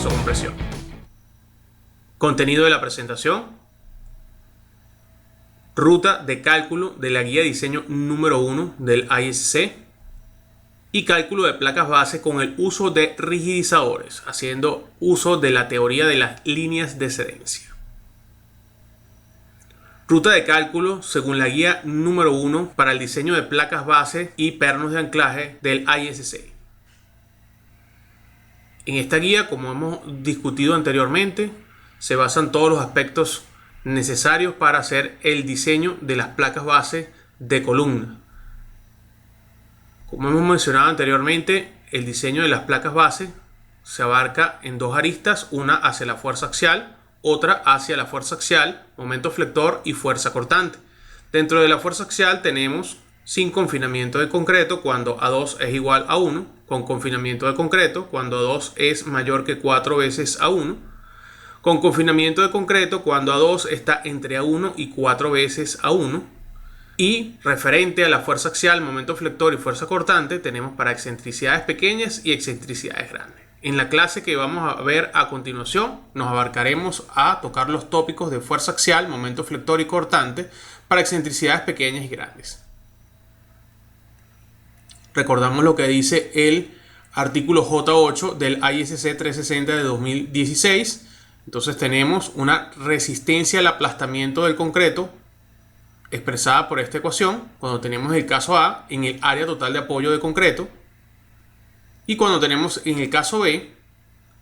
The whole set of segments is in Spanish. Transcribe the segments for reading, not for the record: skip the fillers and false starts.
flexocompresión. Contenido de la presentación: ruta de cálculo de la guía de diseño número 1 del ISC y cálculo de placas base con el uso de rigidizadores, haciendo uso de la teoría de las líneas de excedencia. Ruta de cálculo según la guía número 1 para el diseño de placas base y pernos de anclaje del ISC. En esta guía, como hemos discutido anteriormente, se basan todos los aspectos necesarios para hacer el diseño de las placas base de columna. Como hemos mencionado anteriormente, el diseño de las placas base se abarca en dos aristas, una hacia la fuerza axial, otra hacia la fuerza axial, momento flector y fuerza cortante. Dentro de la fuerza axial tenemos sin confinamiento de concreto cuando A2 es igual a 1, con confinamiento de concreto cuando A2 es mayor que 4 veces A1, con confinamiento de concreto cuando A2 está entre A1 y 4 veces A1, y referente a la fuerza axial, momento flector y fuerza cortante tenemos para excentricidades pequeñas y excentricidades grandes. En la clase que vamos a ver a continuación nos abarcaremos a tocar los tópicos de fuerza axial, momento flector y cortante para excentricidades pequeñas y grandes. Recordamos lo que dice el artículo J8 del ISC 360 de 2016. Entonces tenemos una resistencia al aplastamiento del concreto expresada por esta ecuación cuando tenemos el caso A en el área total de apoyo de concreto, y cuando tenemos en el caso B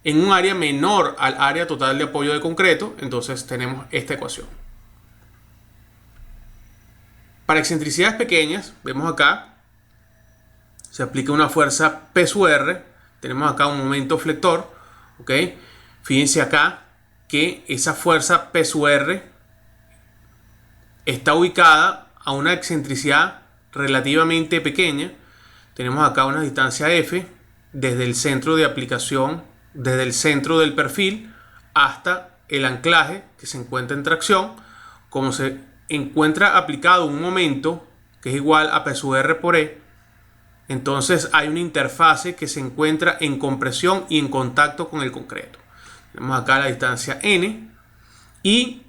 en un área menor al área total de apoyo de concreto, entonces tenemos esta ecuación. Para excentricidades pequeñas, vemos acá, se aplica una fuerza P sub R, tenemos acá un momento flector, ¿ok? Fíjense acá que esa fuerza P sub R está ubicada a una excentricidad relativamente pequeña. Tenemos acá una distancia F desde el centro de aplicación, desde el centro del perfil hasta el anclaje que se encuentra en tracción. Como se encuentra aplicado un momento que es igual a P sub R por E, entonces hay una interfase que se encuentra en compresión y en contacto con el concreto. Tenemos acá la distancia N, y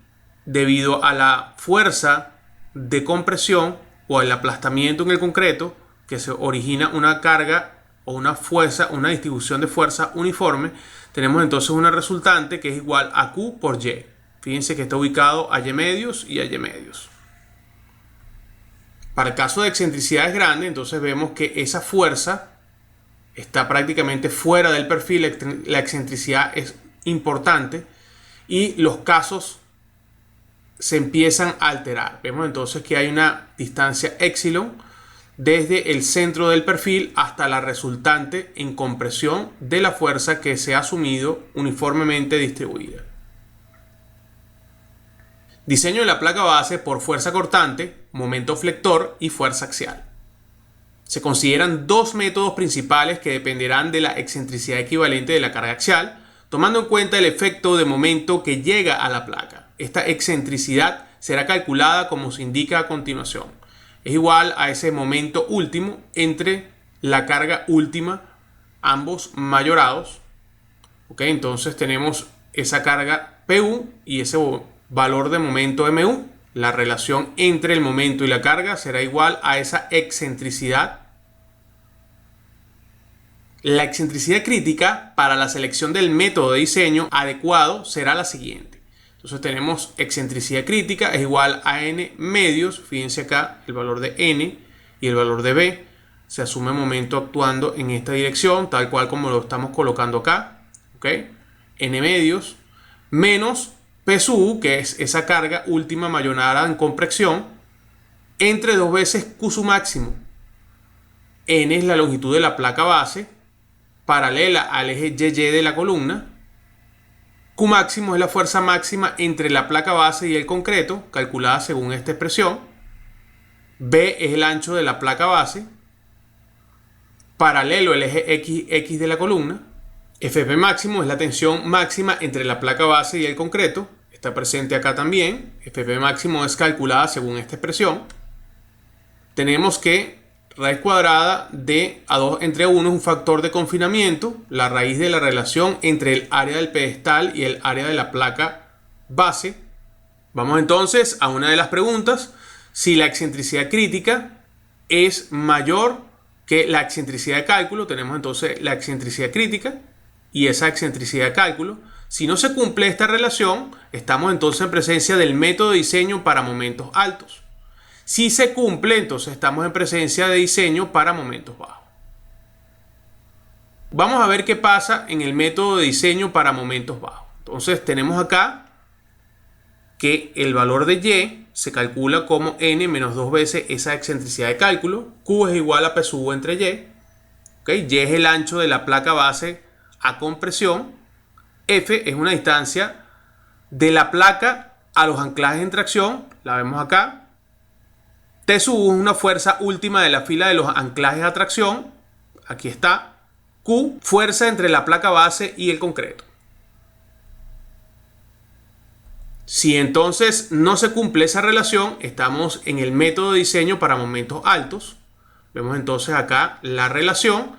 debido a la fuerza de compresión o el aplastamiento en el concreto, que se origina una carga o una fuerza, una distribución de fuerza uniforme, tenemos entonces una resultante que es igual a Q por Y. Fíjense que está ubicado a Y medios y a Y medios. Para el caso de excentricidades grandes, entonces vemos que esa fuerza está prácticamente fuera del perfil, la excentricidad es importante y los casos se empiezan a alterar. Vemos entonces que hay una distancia epsilon desde el centro del perfil hasta la resultante en compresión de la fuerza que se ha asumido uniformemente distribuida. Diseño de la placa base por fuerza cortante, momento flector y fuerza axial. Se consideran dos métodos principales que dependerán de la excentricidad equivalente de la carga axial, tomando en cuenta el efecto de momento que llega a la placa. Esta excentricidad será calculada como se indica a continuación. Es igual a ese momento último entre la carga última, ambos mayorados. ¿Ok? Entonces tenemos esa carga PU y ese valor de momento MU. La relación entre el momento y la carga será igual a esa excentricidad. La excentricidad crítica para la selección del método de diseño adecuado será la siguiente. Entonces tenemos excentricidad crítica es igual a N medios. Fíjense acá el valor de N y el valor de B. Se asume momento actuando en esta dirección, tal cual como lo estamos colocando acá. ¿Ok? N medios menos P sub U, que es esa carga última mayorada en compresión, entre 2 veces Q sub máximo. N es la longitud de la placa base, paralela al eje YY de la columna. Q máximo es la fuerza máxima entre la placa base y el concreto, calculada según esta expresión. B es el ancho de la placa base, paralelo al eje XX de la columna. Fp máximo es la tensión máxima entre la placa base y el concreto, está presente acá también. Fp máximo es calculada según esta expresión. Tenemos que raíz cuadrada de A2 entre A1 es un factor de confinamiento, la raíz de la relación entre el área del pedestal y el área de la placa base. Vamos entonces a una de las preguntas. Si la excentricidad crítica es mayor que la excentricidad de cálculo, tenemos entonces la excentricidad crítica y esa excentricidad de cálculo. Si no se cumple esta relación, estamos entonces en presencia del método de diseño para momentos altos. Si se cumple, entonces estamos en presencia de diseño para momentos bajos. Vamos a ver qué pasa en el método de diseño para momentos bajos. Entonces tenemos acá que el valor de Y se calcula como n menos 2 veces esa excentricidad de cálculo. Q es igual a P sub entre Y. ¿Okay? Y es el ancho de la placa base a compresión. F es una distancia de la placa a los anclajes en tracción. La vemos acá. T sub U es una fuerza última de la fila de los anclajes a tracción. Aquí está. Q, fuerza entre la placa base y el concreto. Si entonces no se cumple esa relación, estamos en el método de diseño para momentos altos. Vemos entonces acá la relación.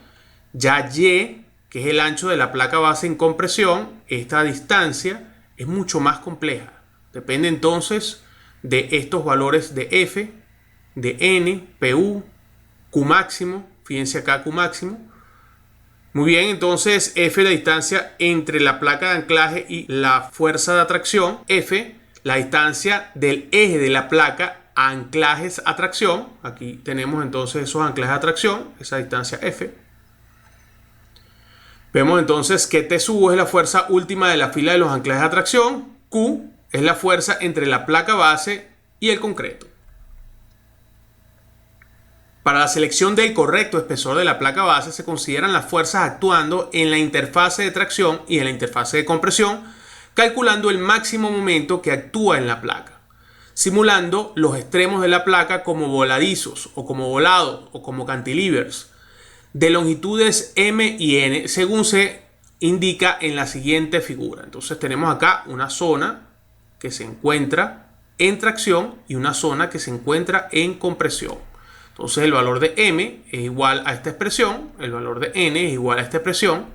Ya Y, que es el ancho de la placa base en compresión, esta distancia es mucho más compleja. Depende entonces de estos valores de F, de N, PU, Q máximo. Fíjense acá Q máximo. Muy bien, entonces F la distancia entre la placa de anclaje y la fuerza de atracción. F la distancia del eje de la placa a anclajes a tracción. Aquí tenemos entonces esos anclajes a tracción, esa distancia F. Vemos entonces que T sub U es la fuerza última de la fila de los anclajes a tracción. Q es la fuerza entre la placa base y el concreto. Para la selección del correcto espesor de la placa base se consideran las fuerzas actuando en la interfase de tracción y en la interfase de compresión, calculando el máximo momento que actúa en la placa, simulando los extremos de la placa como voladizos o como volados o como cantilevers de longitudes M y N según se indica en la siguiente figura. Entonces tenemos acá una zona que se encuentra en tracción y una zona que se encuentra en compresión. Entonces el valor de M es igual a esta expresión, el valor de N es igual a esta expresión.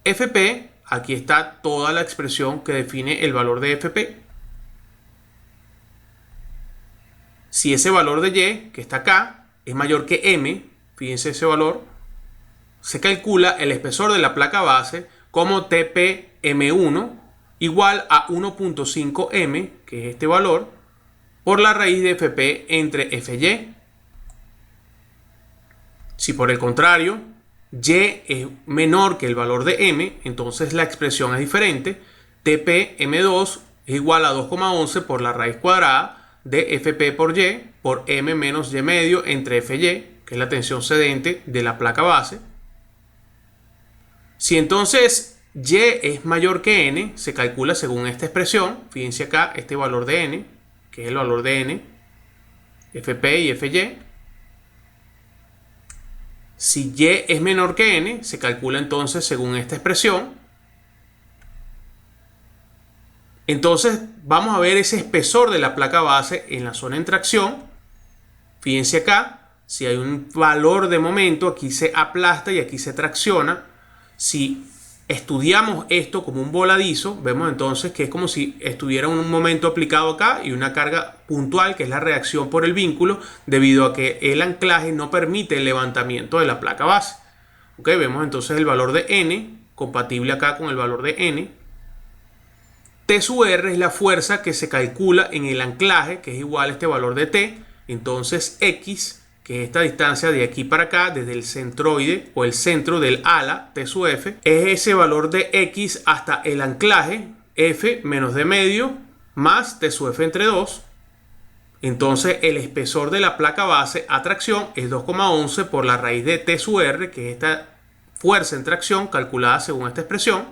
FP, aquí está toda la expresión que define el valor de FP. Si ese valor de Y, que está acá, es mayor que M, fíjense ese valor, se calcula el espesor de la placa base como TPM1 igual a 1.5M, que es este valor, por la raíz de FP entre FY. Si por el contrario Y es menor que el valor de M, entonces la expresión es diferente. TPM2 es igual a 2,11 por la raíz cuadrada de FP por Y por M menos Y medio entre FY, que es la tensión cedente de la placa base. Si entonces Y es mayor que N, se calcula según esta expresión. Fíjense acá este valor de N, que es el valor de N, FP y FY. Si Y es menor que N, se calcula entonces según esta expresión. Entonces vamos a ver ese espesor de la placa base en la zona en tracción. Fíjense acá, si hay un valor de momento, aquí se aplasta y aquí se tracciona. Si estudiamos esto como un voladizo, vemos entonces que es como si estuviera un momento aplicado acá y una carga puntual, que es la reacción por el vínculo, debido a que el anclaje no permite el levantamiento de la placa base. ¿Okay? Vemos entonces el valor de N, compatible acá con el valor de N. T sub R es la fuerza que se calcula en el anclaje, que es igual a este valor de T. Entonces X, que es esta distancia de aquí para acá, desde el centroide o el centro del ala, T sub F, es ese valor de X hasta el anclaje, F menos D medio, más T sub F entre 2. Entonces el espesor de la placa base a tracción es 2,11 por la raíz de T sub R, que es esta fuerza en tracción calculada según esta expresión,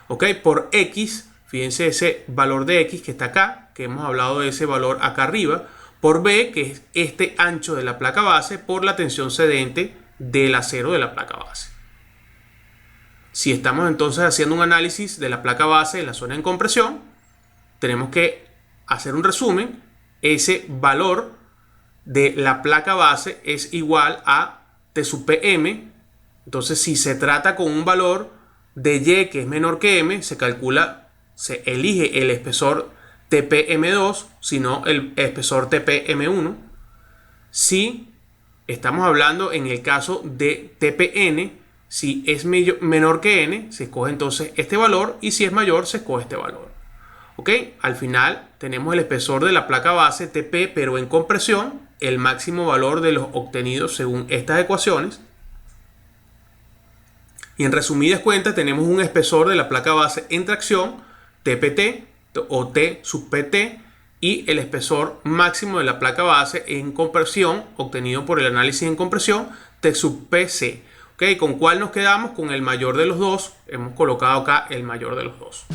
¿ok? Por X, fíjense ese valor de X que está acá, que hemos hablado de ese valor acá arriba, por B, que es este ancho de la placa base, por la tensión cedente del acero de la placa base. Si estamos entonces haciendo un análisis de la placa base en la zona en compresión, tenemos que hacer un resumen. Ese valor de la placa base es igual a T sub PM. Entonces, si se trata con un valor de Y que es menor que M, se elige el espesor TPM2, sino el espesor TPM1. Si estamos hablando en el caso de TPN, si es menor que N, se escoge entonces este valor, y si es mayor, se escoge este valor. ¿Ok? Al final tenemos el espesor de la placa base TP, pero en compresión, el máximo valor de los obtenidos según estas ecuaciones. Y en resumidas cuentas tenemos un espesor de la placa base en tracción, TPT o T sub PT, y el espesor máximo de la placa base en compresión, obtenido por el análisis en compresión, T sub PC. ¿Ok? ¿Con cuál nos quedamos? Con el mayor de los dos. Hemos colocado acá el mayor de los dos.